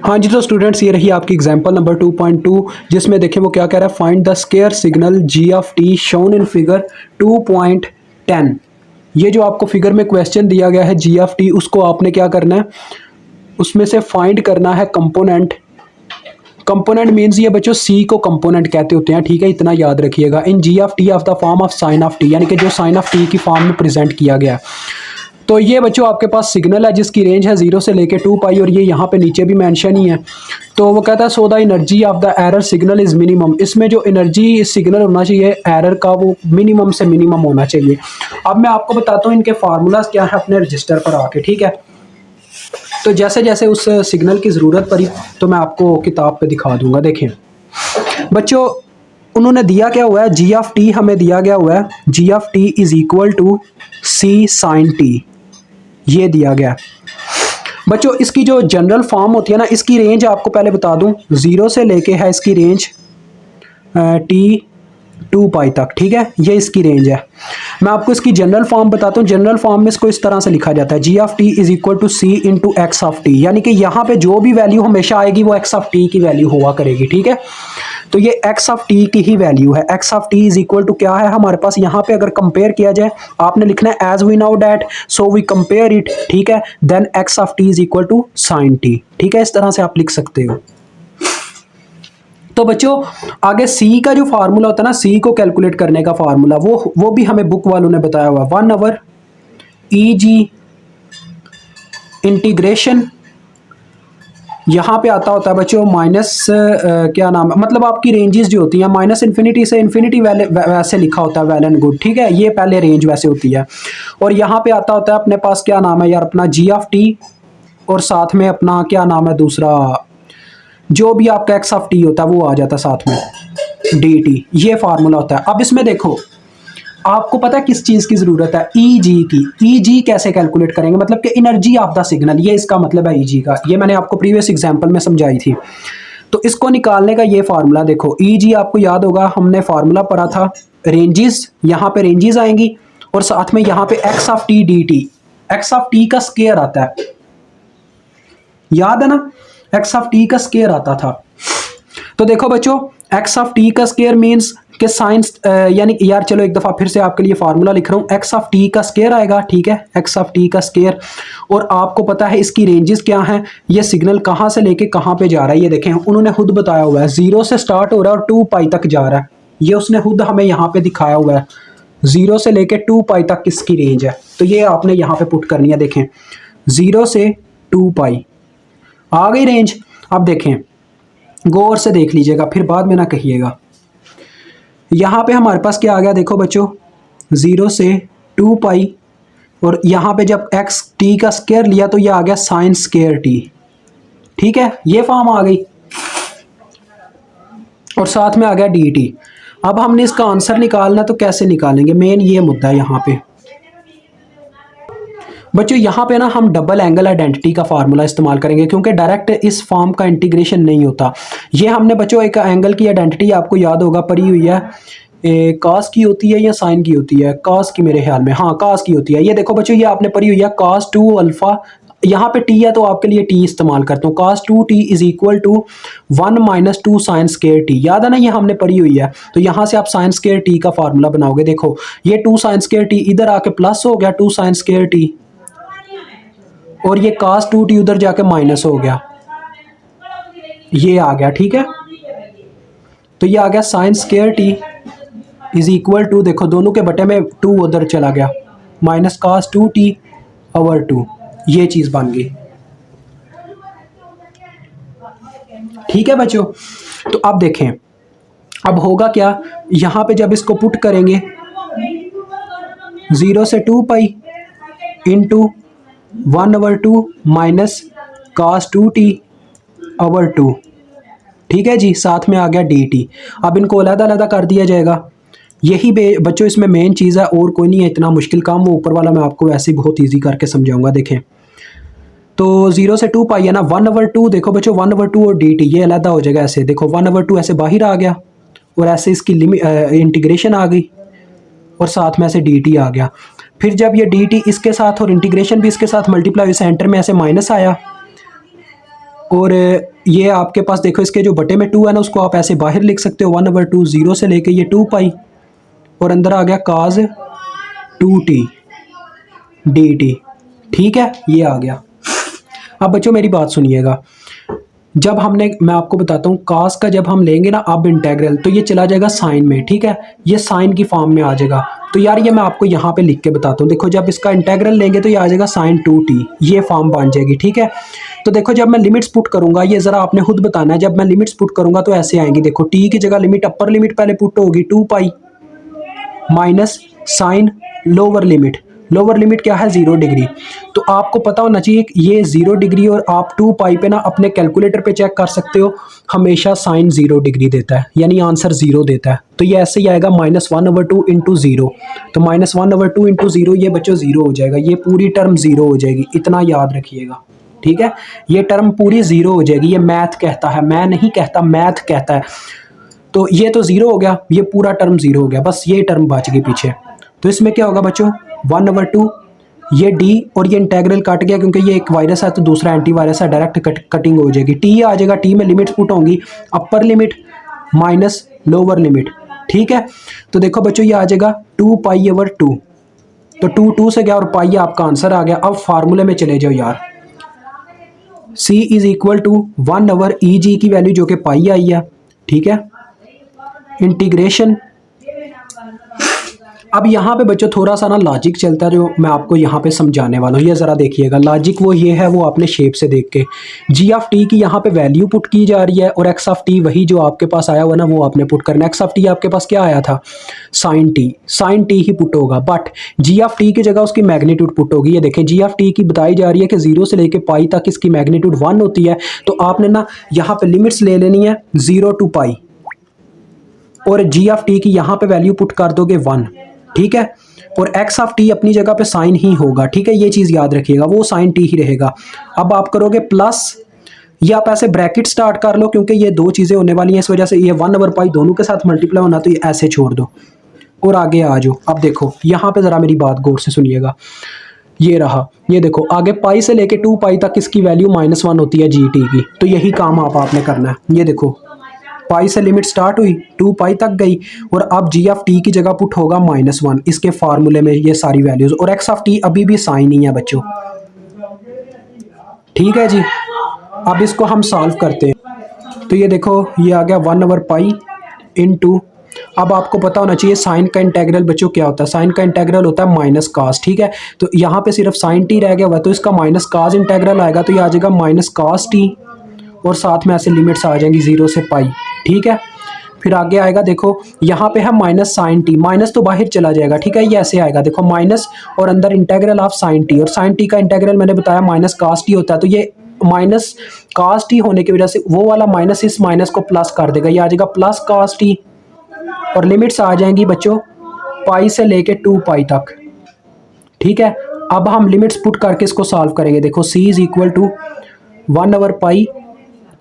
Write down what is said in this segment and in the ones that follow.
हाँ जी, तो स्टूडेंट्स ये रही आपकी एग्जांपल नंबर 2.2, जिसमें देखें वो क्या कह रहा है, find the square signal G of T shown in figure 2.10। ये जो आपको फिगर में क्वेश्चन दिया गया है जी ऑफ टी, उसको आपने क्या करना है, उसमें से फाइंड करना है कंपोनेंट। कंपोनेंट मीन्स ये बच्चों सी को कंपोनेंट कहते होते हैं, ठीक है, इतना याद रखिएगा। In G of t of the form of sine of t, यानी कि जो साइन ऑफ टी की फॉर्म में प्रेजेंट किया गया है। तो ये बच्चों आपके पास सिग्नल है जिसकी रेंज है 0 से लेके 2 पाई, और ये यहाँ पे नीचे भी मेंशन ही है। तो वो कहता है so the energy of the error signal is minimum. इसमें जो एनर्जी सिग्नल होना चाहिए एरर का, वो मिनिमम से मिनिमम होना चाहिए। अब मैं आपको बताता हूँ इनके फार्मूलाज क्या है अपने रजिस्टर पर आके, ठीक है। तो जैसे जैसे उस सिग्नल की ज़रूरत पड़ी तो मैं आपको किताब पे दिखा दूंगा। देखें बच्चों, उन्होंने दिया क्या हुआ है, जी ऑफ टी हमें दिया गया हुआ है, G of T is equal to C sine t, ये दिया गया। बच्चों इसकी जो जनरल फॉर्म होती है ना, इसकी रेंज आपको पहले बता दूं, 0 से लेके है इसकी रेंज टी 2 पाई तक, ठीक है, ये इसकी रेंज है। मैं आपको इसकी जनरल फॉर्म बताता हूँ। जनरल फॉर्म में इसको इस तरह से लिखा जाता है, G of T is equal to c into x of t, यानी कि यहाँ पे जो भी वैल्यू हमेशा आएगी वो एक्स ऑफ टी की वैल्यू हुआ करेगी, ठीक है। तो ये एक्स ऑफ टी की ही वैल्यू है। X of T is equal to क्या है हमारे पास यहाँ पे, अगर कंपेयर किया जाए आपने लिखना है as we know that so we compare it, ठीक है, then X of T is equal to sine T, ठीक है, इस तरह से आप लिख सकते हो। तो बच्चों आगे सी का जो फार्मूला होता है ना, सी को कैलकुलेट करने का फार्मूला, वो भी हमें बुक वालों ने बताया हुआ, 1 ओवर ई जी इंटीग्रेशन, यहाँ पे आता होता है बच्चों माइनस क्या नाम है, मतलब आपकी रेंजेस जो होती हैं माइनस इन्फिनिटी से इन्फिनिटी वैसे लिखा होता है, वेल एंड गुड, ठीक है, ये पहले रेंज वैसे होती है। और यहाँ पे आता होता है अपने पास क्या नाम है यार, अपना जी ऑफ टी, और साथ में अपना क्या नाम है दूसरा, जो भी आपका एक्स ऑफ टी होता है वो आ जाता है साथ में डी टी, ये फार्मूला होता है। अब इसमें देखो आपको पता है किस चीज की जरूरत है, ई जी की। ई जी कैसे कैलकुलेट करेंगे, मतलब कि एनर्जी ऑफ द सिग्नल, ये इसका मतलब है ई जी का, ये मैंने आपको प्रीवियस एग्जांपल में समझाई थी। तो इसको निकालने का ये फार्मूला देखो, ई जी आपको याद होगा हमने फार्मूला पढ़ा था, रेंजेस, यहाँ पे रेंजेस आएंगी और साथ में यहाँ पे x of T D T, x of T का स्केयर आता है, याद है ना, एक्स ऑफ टी का स्केयर आता था। तो देखो बच्चों एक्स ऑफ टी का स्केयर मीन्स कि साइंस यानी यार चलो एक दफ़ा फिर से आपके लिए फार्मूला लिख रहा हूँ, एक्स ऑफ टी का स्केयर आएगा, ठीक है, एक्स ऑफ टी का स्केयर। और आपको पता है इसकी रेंजेस क्या हैं, ये सिग्नल कहाँ से लेके कहाँ पे जा रहा है, ये देखें उन्होंने खुद बताया हुआ है, 0 से स्टार्ट हो रहा है और 2 पाई तक जा रहा है, ये उसने खुद हमें यहाँ पे दिखाया हुआ है, 0 से लेके 2 पाई तक किसकी रेंज है। तो ये आपने यहाँ पे पुट करनी है, देखें 0 से 2 पाई आ गई रेंज। अब देखें गौर से देख लीजिएगा, फिर बाद में ना कहिएगा। यहाँ पे हमारे पास क्या आ गया, देखो बच्चों 0 से 2 पाई, और यहाँ पे जब एक्स टी का स्केयर लिया तो ये आ गया साइन स्केयर टी, ठीक है, ये फॉर्म आ गई, और साथ में आ गया डी टी। अब हमने इसका आंसर निकालना, तो कैसे निकालेंगे, मेन ये मुद्दा है यहाँ पे बच्चों। यहाँ पे ना हम डबल एंगल आइडेंटिटी का फार्मूला इस्तेमाल करेंगे, क्योंकि डायरेक्ट इस फॉर्म का इंटीग्रेशन नहीं होता। ये हमने बच्चों एक एंगल की आइडेंटिटी आपको याद होगा पड़ी हुई है, कास की होती है या साइन की होती है, कास की मेरे ख्याल में, हाँ कास की होती है। ये देखो बच्चों ये आपने पढ़ी हुई है कास 2 अल्फा, यहाँ पे टी है तो आपके लिए टी इस्तेमाल करता हूँ, cos 2 t is equal to 1 minus 2 sin square t, याद है ना, ये हमने पढ़ी हुई है। तो यहाँ से आप साइन स्केयर टी का फार्मूला बनाओगे, देखो ये 2 साइन स्केयर टी इधर आके प्लस हो गया 2 साइन स्केयर टी, और ये कास 2 टी उधर जाके माइनस हो गया, ये आ गया, ठीक है। तो ये आ गया sin square t is equal to, देखो दोनों के बटे में 2 उधर चला गया, माइनस कास 2 टी ओवर 2, ये चीज बन गई, ठीक है बच्चों। तो अब देखें अब होगा क्या, यहां पे जब इसको पुट करेंगे 0 से 2 pi into 1 over 2 minus cos 2 t over 2, ठीक है जी, साथ में आ गया डी टी। अब इनको अलग अलग कर दिया जाएगा, यही बच्चों इसमें मेन चीज़ है, और कोई नहीं है इतना मुश्किल काम, वो ऊपर वाला मैं आपको ऐसे ही बहुत इजी करके समझाऊंगा। देखें तो 0 से 2 पाई है ना, 1 ओवर 2, देखो बच्चों 1 ओवर 2 और डी टी ये अलग हो जाएगा ऐसे, देखो 1 ओवर 2 ऐसे बाहर आ गया, और ऐसे इसकी लिमिट इंटीग्रेशन आ गई, और साथ में ऐसे डी टी आ गया। फिर जब ये डी टी इसके साथ और इंटीग्रेशन भी इसके साथ मल्टीप्लाई, सेंटर में ऐसे माइनस आया, और ये आपके पास देखो इसके जो बटे में 2 है ना उसको आप ऐसे बाहर लिख सकते हो 1/2 0 से लेके ये 2 पाई और अंदर आ गया काज 2t dt। ठीक है, ये आ गया। अब बच्चों मेरी बात सुनिएगा, जब मैं आपको बताता हूँ कास का जब हम लेंगे ना अब इंटेग्रल, तो ये चला जाएगा साइन में। ठीक है, ये साइन की फॉर्म में आ जाएगा। तो यार ये मैं आपको यहाँ पे लिख के बताता हूँ। देखो जब इसका इंटेग्रल लेंगे तो ये आ जाएगा sin 2t, ये फॉर्म बन जाएगी। ठीक है, तो देखो जब मैं लिमिट्स पुट करूंगा, ये जरा आपने खुद बताना है, जब मैं लिमिट्स पुट करूंगा तो ऐसे आएंगी। देखो t की जगह लिमिट, अपर लिमिट पहले पुट होगी 2 pi minus sin lower limit क्या है 0 डिग्री। तो आपको पता होना चाहिए कि ये 0 डिग्री, और आप 2 पाई पे ना अपने कैलकुलेटर पे चेक कर सकते हो, हमेशा साइन 0 डिग्री देता है, यानी आंसर 0 देता है। तो ये ऐसे ही आएगा -1/2 इंटू 0। तो -1/2 इंटू 0 ये बच्चों 0 हो जाएगा, ये पूरी टर्म 0 हो जाएगी, इतना याद रखिएगा। ठीक है, ये टर्म पूरी 0 हो जाएगी। ये मैथ कहता है, मैं नहीं कहता, मैथ कहता है। तो ये तो 0 हो गया, ये पूरा टर्म 0 हो गया, बस ये टर्म बच गई पीछे। तो इसमें क्या होगा बच्चों 1/2, ये डी और ये इंटेग्रल कट गया क्योंकि ये एक वायरस है तो दूसरा एंटीवायरस है, डायरेक्ट कटिंग हो जाएगी। टी आ जाएगा, टी में लिमिट्स पुट होंगी, upper limit minus lower limit. ठीक है, तो देखो बच्चों ये आ जाएगा 2π/2। तो 2 से गया और पाई आपका आंसर आ गया। अब फार्मूले में चले जाओ यार, C = 1/e(g) की वैल्यू जो कि पाई आई है। ठीक है, इंटीग्रेशन। अब यहाँ पे बच्चों थोड़ा सा ना लॉजिक चलता है जो मैं आपको यहाँ पे समझाने वाला हूँ। ये ज़रा देखिएगा, लॉजिक वो ये है, वो आपने शेप से देख के g(t) की यहाँ पे वैल्यू पुट की जा रही है, और x(t) वही जो आपके पास आया हुआ ना वो आपने पुट करना है। x(t) आपके पास क्या आया था sin t ही पुट होगा, बट g(t) की जगह उसकी मैग्नीट्यूड पुट होगी। ये देखें g(t) की बताई जा रही है कि 0 से लेके पाई तक इसकी मैग्नीट्यूड 1 होती है। तो आपने ना यहाँ पे लिमिट्स ले लेनी है 0 to पाई, और g(t) की यहाँ पे वैल्यू पुट कर दोगे 1। ठीक है, और x(t) अपनी जगह पे साइन ही होगा। ठीक है, ये चीज़ याद रखिएगा, वो sin t ही रहेगा। अब आप करोगे प्लस, ये आप ऐसे ब्रैकेट स्टार्ट कर लो क्योंकि ये दो चीज़ें होने वाली हैं, इस वजह से ये 1/पाई दोनों के साथ मल्टीप्लाई होना, तो ये ऐसे छोड़ दो और आगे आ जाओ। अब देखो यहाँ पे ज़रा मेरी बात गौर से सुनिएगा, ये रहा, ये देखो आगे पाई से लेके 2 पाई तक इसकी वैल्यू -1 होती है g(t) की। तो यही काम आपने करना है। ये देखो पाई से लिमिट स्टार्ट हुई, 2 पाई तक गई, और अब g(t) की जगह पुट होगा -1 इसके फार्मूले में, ये सारी वैल्यूज, और x(t) अभी भी साइन ही है बच्चों। ठीक है जी, अब इसको हम सॉल्व करते हैं। तो ये देखो ये आ गया 1/पाई इंटू, अब आपको पता होना चाहिए साइन का इंटेग्रल बच्चों क्या होता है। साइन का इंटेग्रल होता है माइनस कास। ठीक है, तो यहाँ पे सिर्फ साइन टी रह गया हुआ, तो इसका माइनस कास इंटेग्रल आएगा, तो ये आ जाएगा -cos t, और साथ में ऐसे लिमिट्स आ जाएंगी 0 से पाई। ठीक है, फिर आगे आएगा, देखो यहाँ पे है -sin t, माइनस तो बाहर चला जाएगा। ठीक है, ये ऐसे आएगा, देखो माइनस और अंदर इंटेग्रल ऑफ sin t, और sin t का इंटेग्रल मैंने बताया -cos t होता है। तो ये -cos t होने की वजह से वो वाला माइनस इस माइनस को प्लस कर देगा, ये आ जाएगा +cos t, और लिमिट्स आ जाएंगी बच्चों पाई से लेके 2 पाई तक। ठीक है, अब हम लिमिट्स पुट करके इसको सॉल्व करेंगे। देखो c = 1/पाई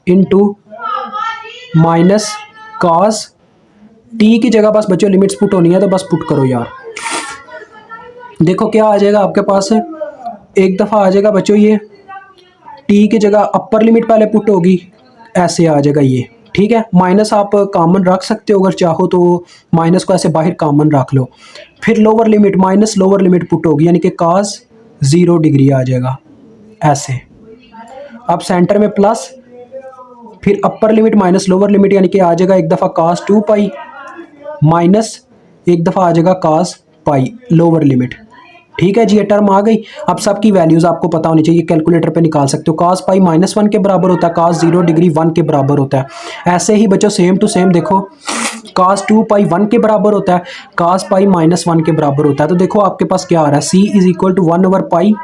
इंटू माइनस cos t की जगह बस बच्चों लिमिट्स पुट होनी है, तो बस पुट करो यार। देखो क्या आ जाएगा आपके पास, एक दफ़ा आ जाएगा बच्चों ये t की जगह अपर लिमिट पहले पुट होगी, ऐसे आ जाएगा ये। ठीक है, माइनस आप कॉमन रख सकते हो अगर चाहो तो, माइनस को ऐसे बाहर कॉमन रख लो। फिर lower limit minus lower limit put होगी, यानी कि cos 0 डिग्री आ जाएगा ऐसे। अब सेंटर में प्लस, फिर upper limit minus lower limit, यानी कि आ जाएगा एक दफ़ा cos 2 पाई माइनस एक दफ़ा आ जाएगा cos पाई लोअर लिमिट। ठीक है जी, ये टर्म आ गई। अब सबकी वैल्यूज़ आपको पता होनी चाहिए, कैलकुलेटर पे निकाल सकते हो। cos पाई -1 के बराबर होता है, cos 0 डिग्री 1 के बराबर होता है। ऐसे ही बच्चों सेम टू सेम देखो cos 2 पाई 1 के बराबर होता है, cos पाई -1 के बराबर होता है। तो देखो आपके पास क्या आ रहा है, c = 1/पाई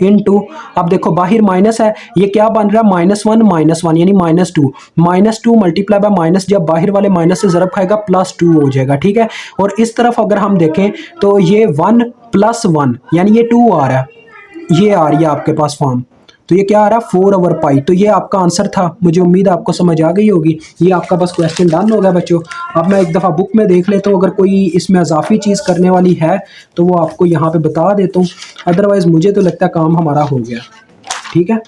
इंटू, अब देखो बाहर माइनस है, ये क्या बन रहा है -1 यानी -2 मल्टीप्लाई बाय माइनस, जब बाहर वाले माइनस से ज़रब खाएगा +2 हो जाएगा। ठीक है, और इस तरफ अगर हम देखें तो ये 1 + 1 यानी ये 2 आ रहा है, ये आ रही है आपके पास फॉर्म। तो ये क्या आ रहा है 4/पाई। तो ये आपका आंसर था, मुझे उम्मीद आपको समझ आ गई होगी। ये आपका बस क्वेश्चन डन हो गया बच्चों। अब मैं एक दफ़ा बुक में देख लेता हूँ, अगर कोई इसमें इजाफी चीज़ करने वाली है तो वो आपको यहाँ पे बता देता हूँ, अदरवाइज़ मुझे तो लगता है काम हमारा हो गया। ठीक है।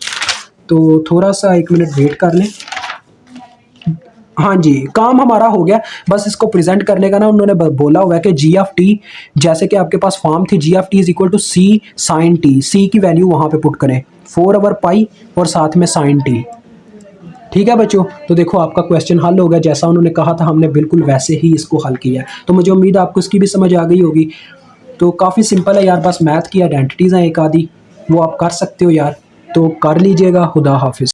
तो थोड़ा सा 1 मिनट वेट कर लें। हाँ जी, काम हमारा हो गया। बस इसको प्रेजेंट करने का ना उन्होंने बोला हुआ है कि जी ऑफ टी, जैसे कि आपके पास फॉर्म थी G of T is equal to C sine T, C की वैल्यू वहाँ पे पुट करें 4/पाई और साथ में साइन टी। ठीक है बच्चों, तो देखो आपका क्वेश्चन हल हो गया, जैसा उन्होंने कहा था हमने बिल्कुल वैसे ही इसको हल किया है। तो मुझे उम्मीद है आपको इसकी भी समझ आ गई होगी। तो काफ़ी सिंपल है यार, बस मैथ की आइडेंटिटीज़ हैं एक आधी, वो आप कर सकते हो यार, तो कर लीजिएगा। खुदा हाफिज़।